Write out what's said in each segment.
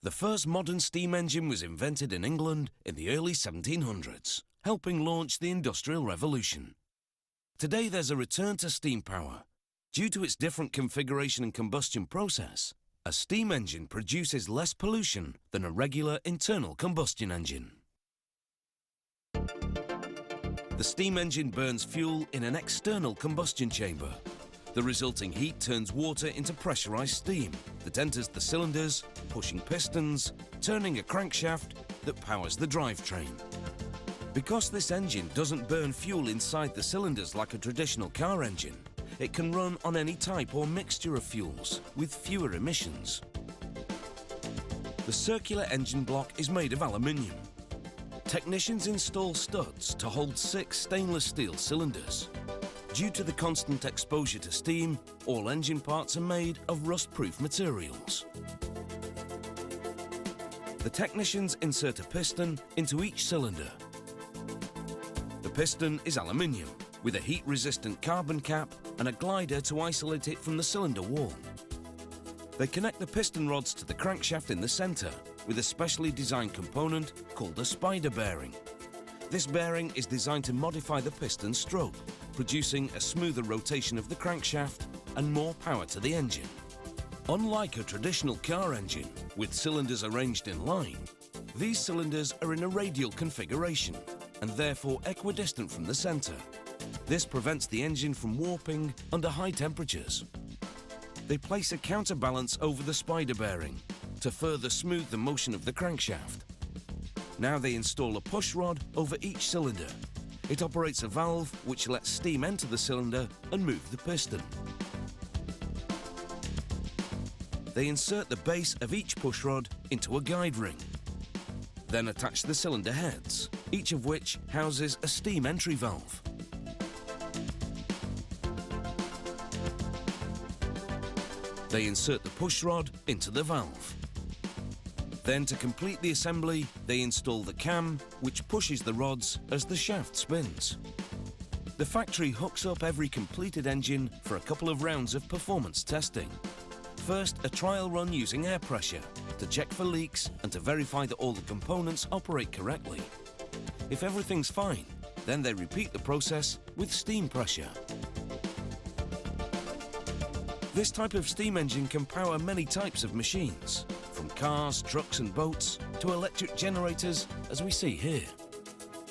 The first modern steam engine was invented in England in the early 1700s, helping launch the Industrial Revolution. Today there's a return to steam power. Due to its different configuration and combustion process, a steam engine produces less pollution than a regular internal combustion engine. The steam engine burns fuel in an external combustion chamber. The resulting heat turns water into pressurized steam that enters the cylinders, pushing pistons, turning a crankshaft that powers the drivetrain. Because this engine doesn't burn fuel inside the cylinders like a traditional car engine, it can run on any type or mixture of fuels with fewer emissions. The circular engine block is made of aluminium. Technicians install studs to hold 6 stainless steel cylinders. Due to the constant exposure to steam, all engine parts are made of rust-proof materials. The technicians insert a piston into each cylinder. The piston is aluminium, with a heat-resistant carbon cap and a glider to isolate it from the cylinder wall. They connect the piston rods to the crankshaft in the centre with a specially designed component called a spider bearing. This bearing is designed to modify the piston stroke, producing a smoother rotation of the crankshaft and more power to the engine. Unlike a traditional car engine, with cylinders arranged in line, these cylinders are in a radial configuration and therefore equidistant from the centre. This prevents the engine from warping under high temperatures. They place a counterbalance over the spider bearing to further smooth the motion of the crankshaft. Now they install a push rod over each cylinder. It operates a valve which lets steam enter the cylinder and move the piston. They insert the base of each push rod into a guide ring. Then attach the cylinder heads, each of which houses a steam entry valve. They insert the push rod into the valve. Then, to complete the assembly, they install the cam, which pushes the rods as the shaft spins. The factory hooks up every completed engine for a couple of rounds of performance testing. First, a trial run using air pressure to check for leaks and to verify that all the components operate correctly. If everything's fine, then they repeat the process with steam pressure. This type of steam engine can power many types of machines, from cars, trucks and boats to electric generators, as we see here.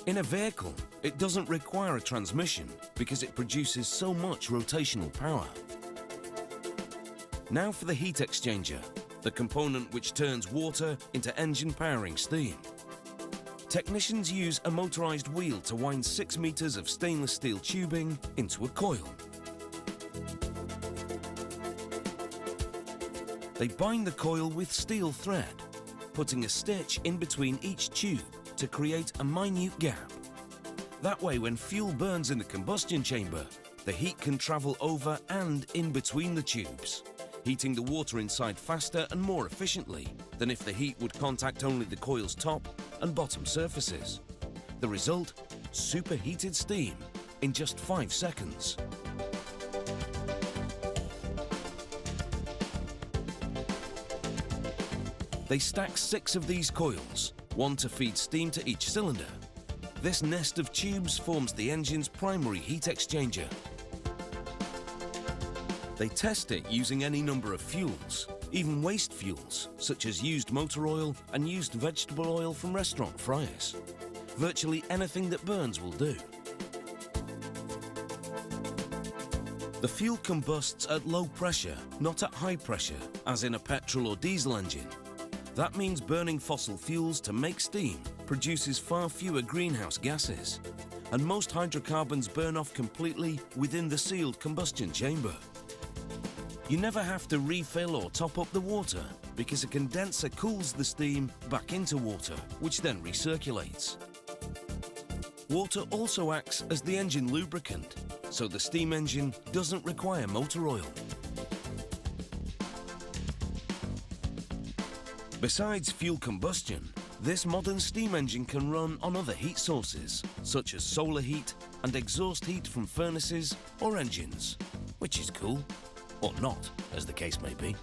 In a vehicle, it doesn't require a transmission because it produces so much rotational power. Now for the heat exchanger, the component which turns water into engine powering steam. Technicians use a motorized wheel to wind 6 meters of stainless steel tubing into a coil. They bind the coil with steel thread, putting a stitch in between each tube to create a minute gap. That way, when fuel burns in the combustion chamber, the heat can travel over and in between the tubes, heating the water inside faster and more efficiently than if the heat would contact only the coil's top and bottom surfaces. The result? Superheated steam in just 5 seconds. They stack 6 of these coils, one to feed steam to each cylinder. This nest of tubes forms the engine's primary heat exchanger. They test it using any number of fuels, even waste fuels, such as used motor oil and used vegetable oil from restaurant fryers. Virtually anything that burns will do. The fuel combusts at low pressure, not at high pressure, as in a petrol or diesel engine. That means burning fossil fuels to make steam produces far fewer greenhouse gases, and most hydrocarbons burn off completely within the sealed combustion chamber. You never have to refill or top up the water because a condenser cools the steam back into water, which then recirculates. Water also acts as the engine lubricant, so the steam engine doesn't require motor oil. Besides fuel combustion, this modern steam engine can run on other heat sources, such as solar heat and exhaust heat from furnaces or engines, which is cool, or not, as the case may be.